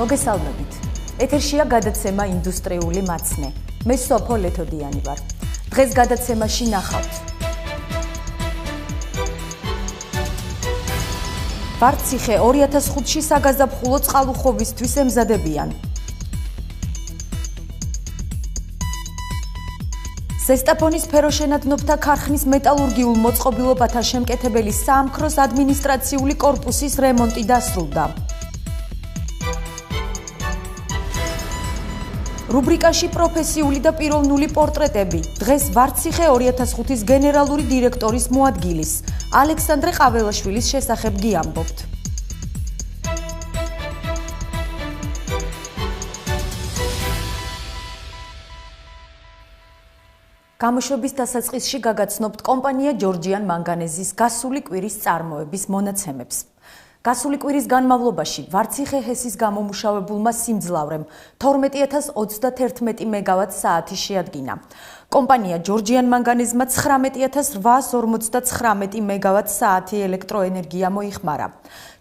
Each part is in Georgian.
მოგესალმებით. ეთერშია გადაცემა ინდუსტრიული მაცნე. მე სოფო ლეთოდიანი ვარ. დღეს გადაცემაში ნახავთ. ვარციხე 2005-ში საგაზაფხულო წყალუხვობისთვის ემზადებიან. ზესტაფონის ფეროშენადნობთა ქარხნის მეტალურგიულ მოწყობილობათა შემკეთებელი საამქროს ადმინისტრაციული კორპუსის რემონტი დასრულდა. რუბრიკაში პროფესიული და პიროვნული პორტრეტები. დღეს ვარციხე 2005-ის გენერალური დირექტორის მოადგილის ალექსანდრე ყაველაშვილის შესახებ გიამბობთ. გამოშვების დასაწყისში გაგაცნობთ კომპანია ჯორჯიან მანგანეზის გასული კვირის წარმოების მონაცემებს. გასული კვირის განმავლობაში ვარციხე ჰესის გამომუშავებულმა სიმძლავრემ 12031 მეგავატ-საათი შეადგინა. კომპანია ჯორჯიან მანგანეზმა 19849 მეგავატ-საათი ელექტროენერგია მოიხმარა.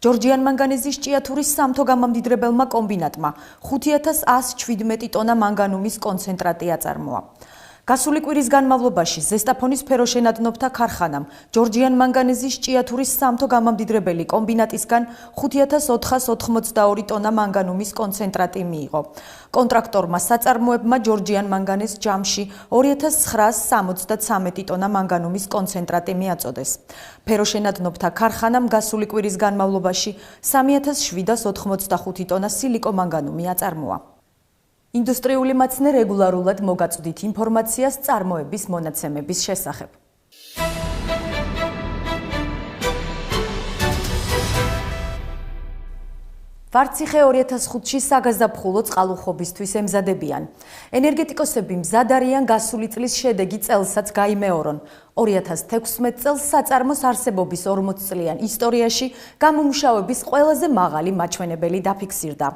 ჯორჯიან მანგანეზის ჭიათურის სამთო გამამდიდრებელმა კომბინატმა 5117 ტონა მანგანუმის კონცენტრატი აწარმოა. გასული კვირის განმავლობაში ზესტაფონის ფეროშენადნობთა ქარხანამ ჯორჯიან მანგანეზის ჭიათურის სამთო გამამდიდრებელი კომბინატისგან 5482 ტონა მანგანუმის კონცენტრატი მიიღო. კონტრაქტორმა საწარმოებმა ჯორჯიან მანგანეზ ჯამში 2973 ტონა მანგანუმის კონცენტრატი მიაწოდეს. ფეროშენადნობთა ქარხანამ გასული კვირის განმავლობაში 3785 ტონა სილიკომანგანუმი აწარმოა. ინდუსტრიული მაცნე რეგულარულად მოგაწვდით ინფორმაციას წარმოების მონაცემების შესახებ. ვარციხე 2005-ში საგაზაფხულო წყალუხვობისთვის ემზადებიან. ენერგეტიკოსები მზად არიან გასული წლის შედეგი წელსაც გაიმეორონ. 2016 წელს საწარმოს არსებობის 40 წლიან ისტორიაში გამომუშავების ყველაზე მაღალი მაჩვენებელი დაფიქსირდა.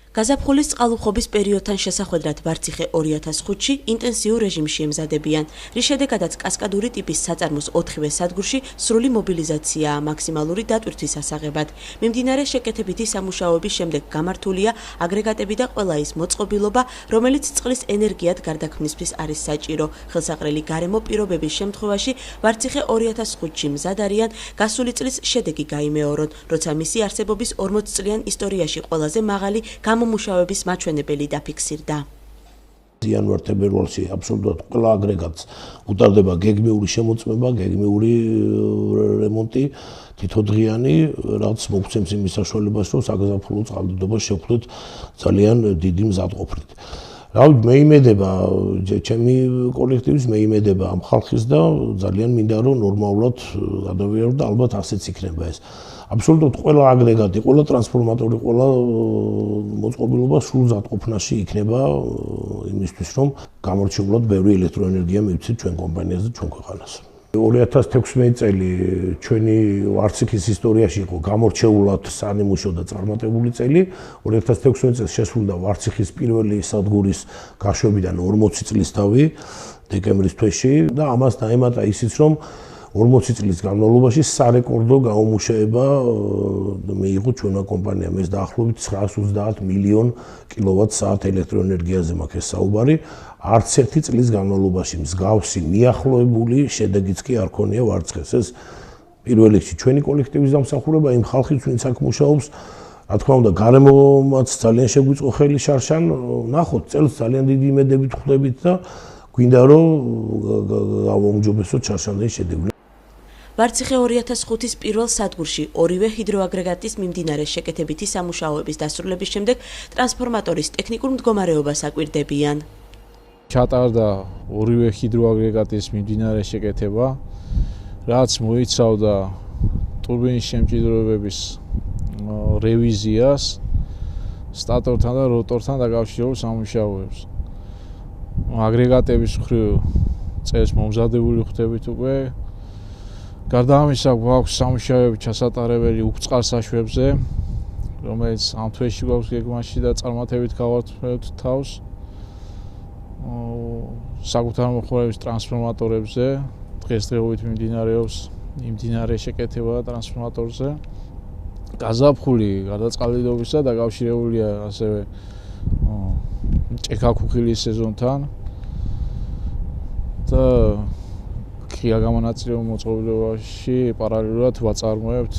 გაზაფხულის წყალუხვობის პერიოდთან შესახვედრად ვარციხე 2005-ში ინტენსიურ რეჟიმში ემზადებიან, რის შედეგადაც კასკადური ტიპის საწარმოს 4-ვე სადგურში სრული მობილიზაციაა მაქსიმალური დატვირთვის ასაღებად. მიმდინარე შეკეთებითი სამუშაოების შემდეგ გამართულია აგრეგატები და ყველა ის მოწყობილობა, რომელიც წყლის ენერგიად გარდაქმნისთვის არის საჭირო. ხელსაყრელი გარემო პირობების შემთხვევაში ვარციხე 2005-ში მზად არიან გასული წლის შედეგი გაიმეორონ, როცა მისი არსებობის 40 წლიან ისტორიაში ყველაზე მაღალი გამომუშავების მაჩვენებელი დაფიქსირდა. იანვარ-თებერვალში აბსოლუტურად ყველა აგრეგატს უტარდება გეგმიური შემოწმება, გეგმიური რემონტი, თითოდღიანი, რაც მოგცემს იმის საშუალებას, რომ საგაზაფხულო წყალდიდობას შევხვდეთ ძალიან დიდი მზადყოფნით. მე იმედება, ჩემი კოლექტივის მე იმედება ამ ხალხის და ძალიან მინდა რომ ნორმალურად გადავიარო და ალბათ ასეც იქნება ეს. აბსოლუტურად ყველა აგრეგატი, ყველა ტრანსფორმატორი, ყველა მოწყობილობა სრულ მზადყოფნაში იქნება იმისთვის, რომ გამორჩეულად ბევრი ელექტროენერგია მივცეთ ჩვენ კომპანიას და ჩვენ ქვეყანას. 2016 წელი ჩვენი ვარციხის ისტორიაში იყო გამორჩეულად სანიმუშო და წარმატებული წელი. 2016 წელს შესრულდა ვარციხის პირველი სადგურის გაშვებიდან 40 წლის თავი დეკემბრის თვეში და ამას დაემატა ისიც, რომ 40 წლის განმავლობაში სარეკორდო გამომუშავება მიიღო ჩვენმა კომპანიამ. ეს დაახლოებით 930 მილიონ კილოვატ-საათ ელექტროენერგიაზე მაქვს საუბარი. არც ერთი წლის განმავლობაში მსგავსი მიახლოებული შედეგიც კი არ ქონია ვარციხეს. ეს პირველ რიგში ჩვენი კოლექტივის დამსახურება იმ ხალხის, ვინც აქ მუშაობს. რა თქმა უნდა, გარემომაც ძალიან შეგვიწყო ხელი შარშან. ნახოთ, წელს ძალიან დიდი იმედებით ხვდებით და გვინდა რომ გავაუმჯობესოთ შარშანდელი შედეგი. ვარციხე 2005-ის პირველ სადგურში ორივე ჰიდროაგრეგატის მიმდინარე შეკეთებითი სამუშაოების დასრულების შემდეგ ტრანსფორმატორის ტექნიკურ მდგომარეობას აკვირდებიან. ჩატარდა ორივე ჰიდროაგრეგატის მიმდინარე შეკეთება, რაც მოიცავდა ტურბინის შემჭიდროებების რევიზიას, სტატორთან და როტორთან დაკავშირებულ სამუშაოებს. აგრეგატების მხრივ წელს მომზადებული ხვდებით უკვე. გარდა ამისა, გვაქვს სამუშაოები ჩასატარებელი უწყალსაშვებზე, რომელიც ამ თვეში გვაქვს გეგმაში და წარმატებით გავართმევთ თავს. საკუთარ მოხმარების ტრანსფორმატორებზე დღესდღეობით მიმდინარეობს იმდინარე შეკეთება ტრანსფორმატორზე. გაზაფხული გარდაწყალიდობისა დაკავშირებულია ასევე ჭექაქუხილის სეზონთან და ღია გამონაწილეობა მოწყობილობაში პარალელურად ვაწარმოებთ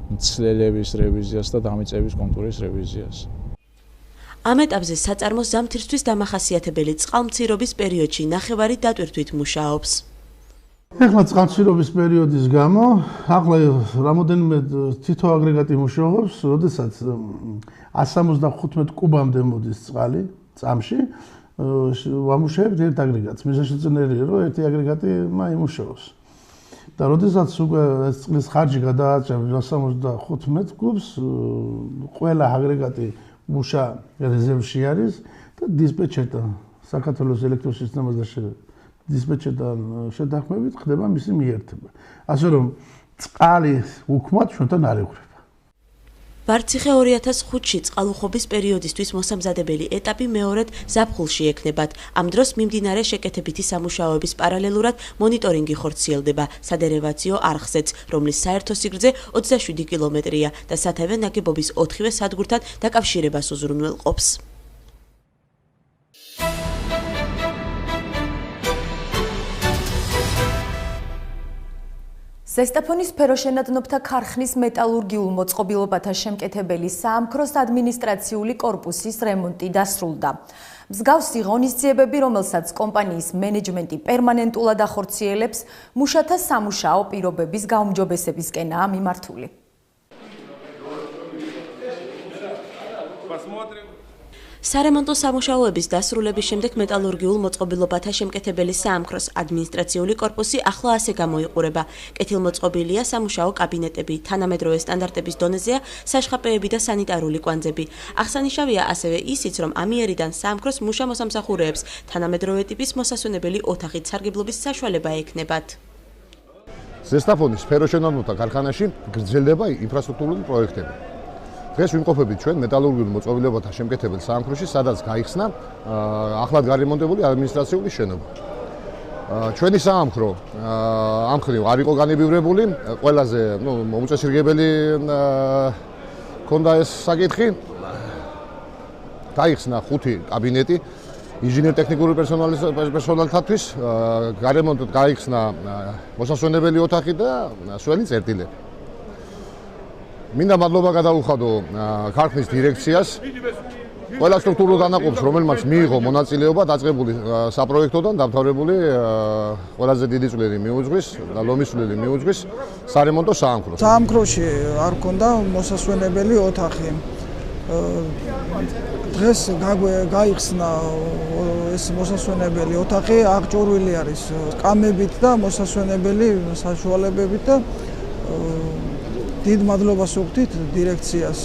მცლელების რევიზიას და დამიწების კონტურის რევიზიას. ამ ეტაპზე საწარმო ზამთრისთვის დამახასიათებელი წყალმცირობის პერიოდში ნახევარი დატვირთვით მუშაობს. ეხლა წყალმცირობის პერიოდის გამო ახლა რამოდენიმე თითო აგრეგატი მუშაობს, როდესაც 175 კუბამდე მოდის წყალი წამში, ვამუშავებთ ერთ აგრეგატს. მიზანშეწონილია, რომ ერთი აგრეგატი იმუშაოს. და როდესაც უკვე წყლის ხარჯი გადააჭრა 175 კუბს, ყველა აგრეგატი მუშა რეზერვში არის და დისპეჩერთან საქართველოს ელექტროსისტემაზე დისპეჩერთან შეთანხმებით ხდება მისი მიერთება. ასე რომ წყალი უკმად ჩვენთან არ ეღვრება. ვარციხე 2005-ში წყალუხობის პერიოდისთვის მოსამზადებელი ეტაპი მეორედ ზაფხულში ექნებათ. ამ დროს მიმდინარე შეკეთებითი სამუშაოების პარალელურად მონიტორინგი ხორციელდება სადერევაციო არხზეც, რომლის საერთო სიგრძე 27 კილომეტრია და სათავე ნაგებობის 4-ვე სადგურთან დაკავშირებას უზრუნველყოფს. ზესტაფონის ფეროშენადნობთა ქარხნის მეტალურგიულ მოწყობილობათა შემკეთებელი საამქროს ადმინისტრაციული კორპუსის რემონტი დასრულდა. მსგავსი ღონისძიებები, რომელსაც კომპანიის მენეჯმენტი პერმანენტულად ახორციელებს, მუშათა სამუშაო პირობების გაუმჯობესებისკენაა მიმართული. სარემონტო სამუშაოების დასრულების შემდეგ მეტალურგიულ მოწყობილობათა შემკეთებელი საამქროს ადმინისტრაციული კორპუსი ახლა ასე გამოიყურება. კეთილმოწყობილია სამუშაო კაბინეტები, თანამედროვე სტანდარტების დონეზეა საშხაპეები და სანიტარული კვანძები. აღსანიშნავია ასევე ისიც, რომ ამიერიდან საამქროს მუშა მოსამსახურეებს თანამედროვე ტიპის მოსასვენებელი ოთახით სარგებლობის საშუალება ექნებათ. ზესტაფონის ფეროშენადნობთა ქარხანაში გრძელდება ინფრასტრუქტურული პროექტები. დღეს ვიმყოფებით ჩვენ მეტალურგიულ მოწყობილობათა შემკეთებელ საამქროში, სადაც გაიხსნა ახლად გარემონტებული ადმინისტრაციული შენობა. ჩვენი საამქრო ამ ხრივ არ იყო განებივრებული, ყველაზე მოუწესრიგებელი ჰქონდა ეს საკითხი. გაიხსნა 5 კაბინეტი ინჟინერ-ტექნიკური პერსონალთათვის, გარემონტად გაიხსნა მოსასვენებელი ოთახი და სველი წერტილები. მინდა მადლობა გადაუხადო ქარხნის დირექციას, ყველა სტრუქტურულ დანაყოფს, რომელმაც მიიღო მონაწილეობა დაწყებული საპროექტოდან დამთავრებული ყველაზე დიდი წვლილი მიუძღვის და ლომის წვლილი მიუძღვის სარემონტო საამქროს. საამქროში არ ქონდა მოსასვენებელი ოთახი. დღეს გაიხსნა ეს მოსასვენებელი ოთახი, აღჭურვილი არის კამებით და მოსასვენებელი საშუალებებით და დიდ მადლობას ვუხდით დირექციას.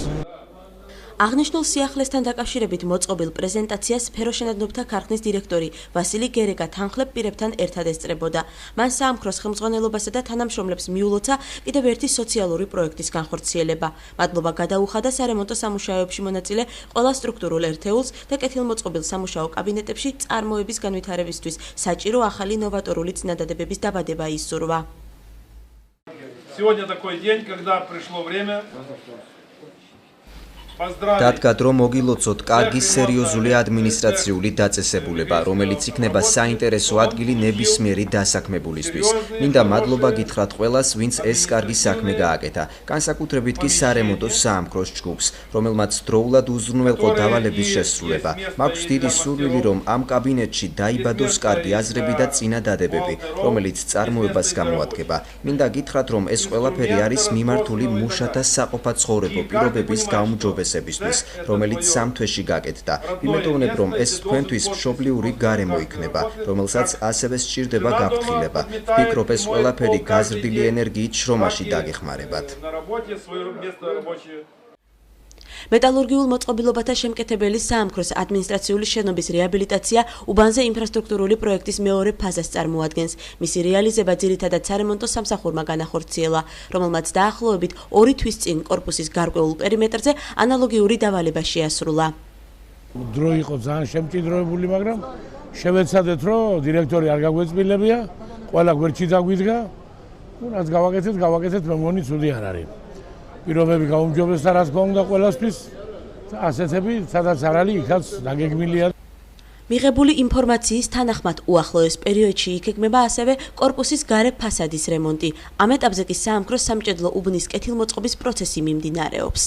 აღნიშნულ სიახლესთან დაკავშირებით მოწყობილ პრეზენტაციას ფეროშენადნობთა ქარხნის დირექტორი ვასილი გერეკა თანხლებ პირებთან ერთად ესწრებოდა. მან საამქროს ხელმძღვანელობასა და თანამშრომლებს მიულოცა კიდევ ერთი სოციალური პროექტის განხორციელება. მადლობა გადაუხადა სარემონტო სამუშაოებში მონაწილე ყველა სტრუქტურულ ერთეულს და კეთილმოწყობილ სამუშაო კაბინეტებში წარმოების განვითარებისთვის საჭირო ახალი ნოვატორული წინადადებების დაბადება ისურვა. Сегодня такой день, когда пришло время დადგა დრო მოგილოცოთ კარგი სერიოზული ადმინისტრაციული დაწესებულება, რომელიც იქნება საინტერესო ადგილი ნებისმიერი დასაქმებულისთვის. მინდა მადლობა გითხრათ ყველას, ვინც ეს კარგი საქმე გააკეთა, განსაკუთრებით კი სარემონტო საამქროს ჯგუფს, რომელმაც დროულად უზრუნველყო დავალების შესრულება. მაქვს დიდი სურვილი, რომ ამ კაბინეტში დაიბადოს კარგი აზრები და წინადადებები, რომელიც წარმოებას გამოადგება. მინდა გითხრათ, რომ ეს ყველაფერი არის მიმართული მუშათა საყოფაცხოვრებო პირობების გაუმჯობესებისთვის, რომელიც სამ თვეში გაკეთდა. ვიმედოვნებ, რომ ეს თქვენთვის მშობლიური გარემო იქნება, რომელსაც ასევე სჭირდება გაფრთხილება. ვფიქრობ, ეს ყველაფერი გაზრდილი ენერგიით შრომაში დაგეხმარებათ. მეტალურგიულ მოწყობილობათა შემკეთებელი საამქროს ადმინისტრაციული შენობის რეაბილიტაცია უბანზე ინფრასტრუქტურული პროექტის მეორე ფაზას წარმოადგენს. მისი რეალიზება ძირითადად სარემონტო სამსახურმა განახორციელა, რომელმაც დაახლოებით 2 თვის წინ კორპუსის გარკვეულ პერიმეტრზე ანალოგიური დავალება შეასრულა. დრო იყო ძალიან შემჭიდროებული, მაგრამ შევეცადეთ, რომ დირექტორი არ გაგვეწბილებია, ყველა გვერდში დაგვიდგა. რაც გავაკეთეთ, მე მგონი ცუდი არ არის. პირობები გაუმჯობესდა, რა თქმა უნდა, ყველასთვის. ასეთები, სადაც არ არის, იქაც დაგეგმილია. მიღებული ინფორმაციის თანახმად უახლოეს პერიოდში იქეგმება ასევე კორპუსის გარე ფასადის რემონტი. ამ ეტაპზე კი საამქროს სამჭედლო უბნის კეთილმოწყობის პროცესი მიმდინარეობს.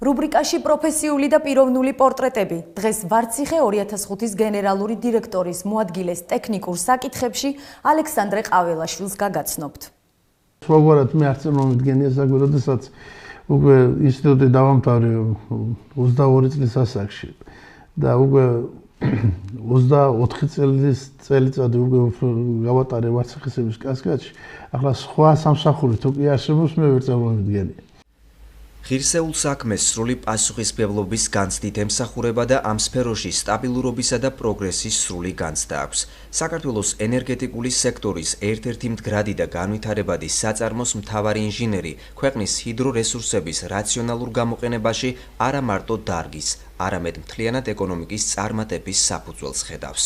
რუბრიკაში პროფესიული და პიროვნული პორტრეტები. დღეს ვარციხე 2005-ის გენერალური დირექტორის მოადგილეს ტექნიკურ საკითხებში ალექსანდრე ყაველაშვილს გაგაცნობთ. სხვაგვარად მე არც არ მომიდგენია საქმე, როდესაც უკვე ინსტიტუტი დავამთავრე 22 წლის ასაკში და უკვე 24 წელიწადი უკვე გავატარე ვარციხისების კასკადში. ახლა სხვა სამსახური თუ კი არსებობს, მე ვერ წარმომიდგენია. ღირსეულ საქმეს სრული პასუხისმგებლობის განცდით ემსახურება და ამ სფეროში სტაბილურობისა და პროგრესის სრული განცდა აქვს. საქართველოს ენერგეტიკული სექტორის ერთ-ერთი მდგრადი და განვითარებადი საწარმოს მთავარი ინჟინერი ქვეყნის ჰიდრორესურსების რაციონალურ გამოყენებაში არა მარტო დარგის, არამედ მთლიანად ეკონომიკის წარმატების საფუძველს ხედავს.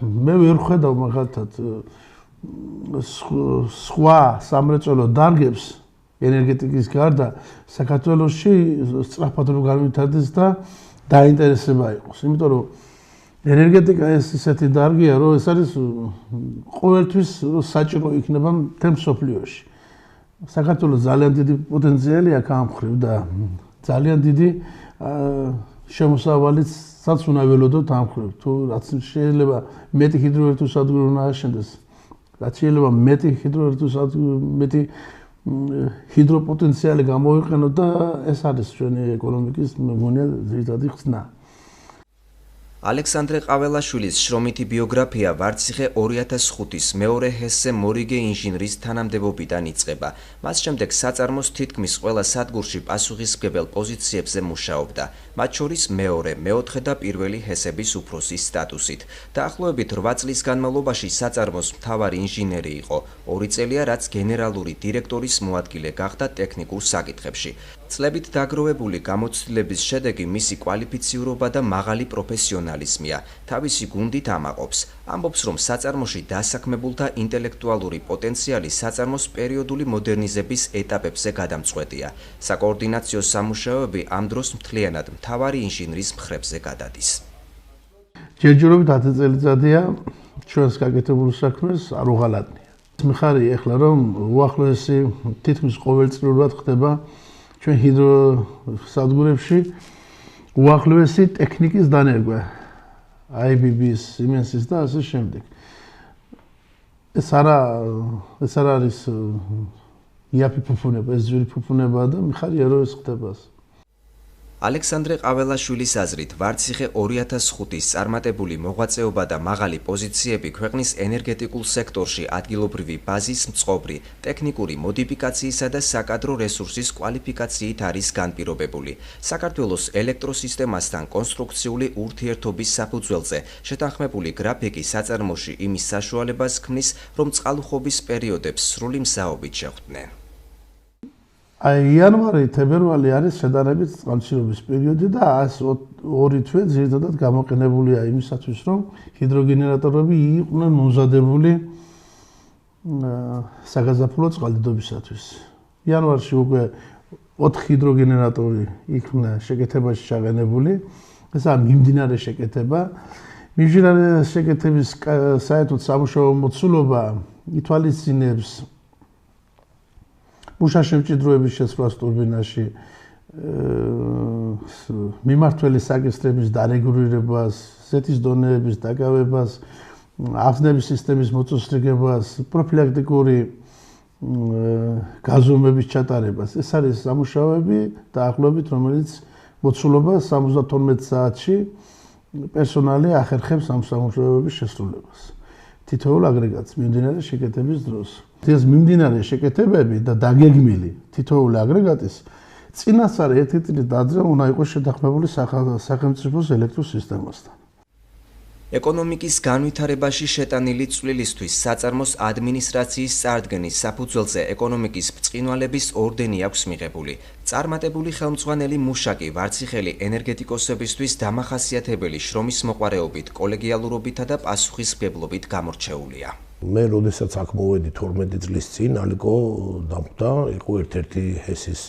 მე ვერ ხედავ მაგალითად სხვა სამრეწველო დარგებს ენერგეტიკის გარდა საქართველოში სწრაფად რომ განვითარდეს და დაინტერესება იყოს. იმიტომ რომ ენერგეტიკა ეს ისეთი დარგია, რომ ეს არის ყოველთვის საჭირო იქნება მთელ მსოფლიოში. საქართველოს ძალიან დიდი პოტენციალი აქვს ამ მხრივ და ძალიან დიდი შემოსავალიც უნდა ველოდოთ ამ მხრივ. თუ რაც შეიძლება მეტი ჰიდროელექტროსადგური უნდა აშენდეს, რაც შეიძლება მეტი მეტი ჰიდროპოტენციალი გამოვიყენოთ და ეს არის ჩვენი ეკონომიკის მგონია ძირითადი ხსნა. ალექსანდრე ყაველაშვილის შრომითი ბიოგრაფია ვარციხე 2005-ის მეორე ჰესე მორიგე ინჟინრის თანამდებობიდან იწყება. მას შემდეგ საწარმოს თითქმის ყველა სადგურში პასუხისმგებელ პოზიციებზე მუშაობდა, მათ შორის მეორე, მეოთხე და პირველი ჰესების უფროსის სტატუსით. დაახლოებით 8 წლის განმავლობაში საწარმოს მთავარი ინჟინერი იყო, 2 წელია რაც გენერალური დირექტორის მოადგილე გახდა ტექნიკურ საკითხებში. წლებით დაგროვებული გამოცდილების შედეგი მისი კვალიფიციურობა და მაღალი პროფესიონალიზმია. თავისი გუნდით ამაყობს. ამბობს, რომ საწარმოში დასაქმებულთა ინტელექტუალური პოტენციალი საწარმოს პერიოდული მოდერნიზების ეტაპებზე გადამწყვეტია. საკოორდინაციო სამუშაოები ამ დროს მთლიანად მთავარი ინჟინრის მხრებზე გადადის. ჯერჯერობით 10 წელიწადია ჩვენს გაკეთებულ საქმეს არ უღალატნია. მიხარია ეხლა რომ უახლოესი თითქმის ყოველწლიურად ხდება ჩვენ ჰიდროსადგურებში უახლოესი ტექნიკის დანერგვა IBB-ის, Siemens-ის და ასე შემდეგ. ეს არ არის იაფი ფუფუნება, ეს ძვირი ფუფუნებაა და მიხარია რომ ეს ხდება. ალექსანდრე ყაველაშვილის აზრით, ვარციხე 2005-ის წარმატებული მოღვაწეობა და მაღალი პოზიციები ქვეყნის ენერგეტიკულ სექტორში ადგილობრივი ბაზის მწყობრი, ტექნიკური მოდიფიკაციისა და საკადრო რესურსის კვალიფიკაციით არის განპირობებული. საქართველოს ელექტროსისტემასთან კონსტრუქციული ურთიერთობის საფუძველზე შეთანხმებული გრაფიკი საწარმოში იმის საშუალებას ქმნის, რომ წყალუხობის პერიოდებს სრული მსაობით შეხვდნენ. იანვარი, თებერვალი არის შედარებით წყალმცირობის პერიოდი და 102 თვე ძირითადად გამოყენებულია იმისათვის, რომ ჰიდროგენერატორები იყვნენ მომზადებული საგაზაფხულო წყალდიდობისათვის. იანვარში უკვე 4 ჰიდროგენერატორი იქნა შეკეთებაში ჩაყენებული. ესაა მიმდინარე შეკეთება. მიმდინარე შეკეთების საერთოდ სამუშაო მოცულობა ითვალისწინებს მუშა შემჭიდროების შესვლას ტურბინაში, მიმართველი საკისრების დარეგულირებას, ზეთის დონეების დაკავებას, აღზნების სისტემის მოწესრიგებას, პროფილაქტიკური გაზომების ჩატარებას. ეს არის სამუშაოები დაახლოებით, რომელიც მოცულობა 72 საათში პერსონალი ახერხებს ამ სამუშაოების შესრულებას. თითოეულ აგრეგატს მიმდინარე შეკეთების დროს. ეს მიმდინარე შეკეთებები და დაგეგმილი თითოეული აგრეგატის წინასწარ 1 წლით ადრე უნდა იყოს შეთანხმებული სახელმწიფოს ელექტროსისტემასთან. ეკონომიკის განვითარებაში შეტანილი წვლილისთვის საწარმოს ადმინისტრაციის წარდგენის საფუძველზე ეკონომიკის ბრწყინვალების ორდენი აქვს მიღებული. წარმატებული ხელმძღვანელი მუშაკი ვარციხელი ენერგეტიკოსებისთვის დამახასიათებელი შრომის მოყვარეობით, კოლეგიალურობითა და პასუხისმგებლობით გამორჩეულია. მე როდესაც აქ მოვედი 12 წლის წინ, ალიკო დამხვდა, იყო ერთ-ერთი ჰესის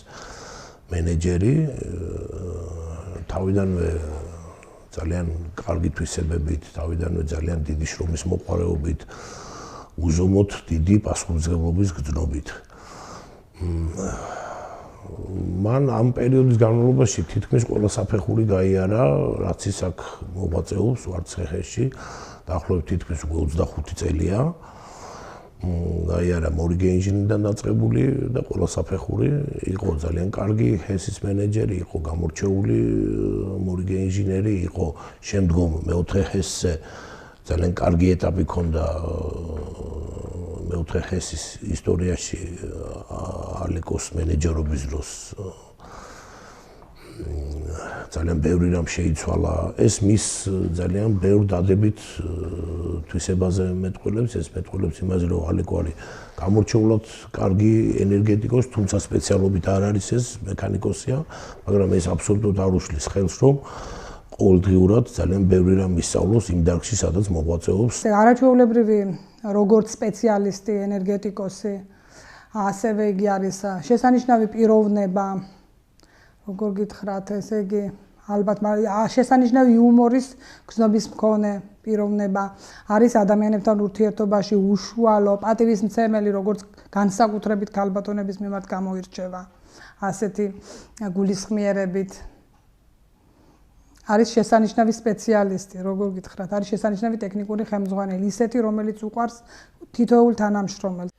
მენეჯერი, თავიდანვე ძალიან კარგი თვისებებით, თავიდანვე ძალიან დიდი შრომის მოყვარეობით, უზომოდ დიდი პასუხისმგებლობის გრძნობით. მან ამ პერიოდის განმავლობაში თითქმის ყველა საფეხური გაიარა, რაც ის აქ მოღვაწეობს ვარცხეხეში, დაახლოებით თითქმის 25 წელია. გაიარა მორიგე ინჟინერიდან დაწყებული და ყველა საფეხური, იყო ძალიან კარგი ჰესის მენეჯერი, იყო გამორჩეული მორიგე ინჟინერი, იყო შემდგომ მეოთხე ჰესზე ძალიან კარგი ეტაპი ჰქონდა მეოთხე ჰესის ისტორიაში ალიკოს მენეჯერობის დროს. ძალიან ბევრი რამ შეიცვალა. ეს მის ძალიან ბევრ დადებით თვისებაზე მეტყველებს, ეს მეტყველებს იმაზე, რომ ალიკო არის გამორჩეულად კარგი ენერგეტიკოსი, თუმცა სპეციალობით არ არის ეს მექანიკოსია, მაგრამ ეს აბსოლუტურად არ უშლის ხელს, რომ ყოველდღიურად ძალიან ბევრი რამ ისწავლოს იმ დარგში, სადაც მოღვაწეობს. არაჩვეულებრივი როგორც სპეციალისტი, ენერგეტიკოსი, ასევე იგი არის შესანიშნავი პიროვნება. როგორ გითხრათ, ესე იგი, ალბათ შესანიშნავი იუმორის გზნობის მქონე პიროვნება, არის ადამიანებთან ურთიერთობაში უშუალო პატივისმცემელი, როგორც განსაკუთრებით ქალბატონების მიმართ გამოირჩევა, ასეთი გულისხმიერებით. არის შესანიშნავი სპეციალისტი, როგორ გითხრათ, არის შესანიშნავი ტექნიკური ხელმძღვანელი, ისეთი, რომელიც უყვარს თითოეულ თანამშრომელს.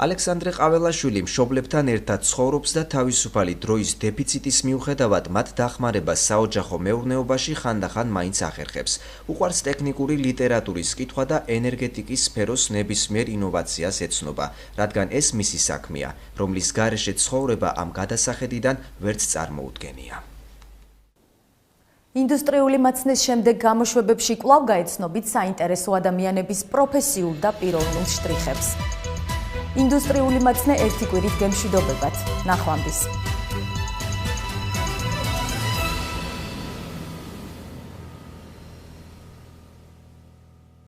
ალექსანდრე ყაველაშვილი მშობლებთან ერთად ცხოვრობს და თავისუფალი დროის დეფიციტის მიუხედავად მათ დახმარებას საოჯახო მეურნეობაში ხანდახან მაინც ახერხებს. უყვარს ტექნიკური ლიტერატურის კითხვა და ენერგეტიკის სფეროს ნებისმიერ ინოვაციას ეცნობა, რადგან ეს მისი საქმეა, რომლის გარეშე ცხოვრება ამ გადასახედიდან ვერც წარმოუდგენია. ინდუსტრიული მაცნეს შემდეგ გამოშვებებში კვლავ გაეცნობით საინტერესო ადამიანების პროფესიულ და პიროვნულ შტრიხებს. ინდუსტრიული მაცნე ერთი კვირით გემშვიდობებათ. ნახვამდის.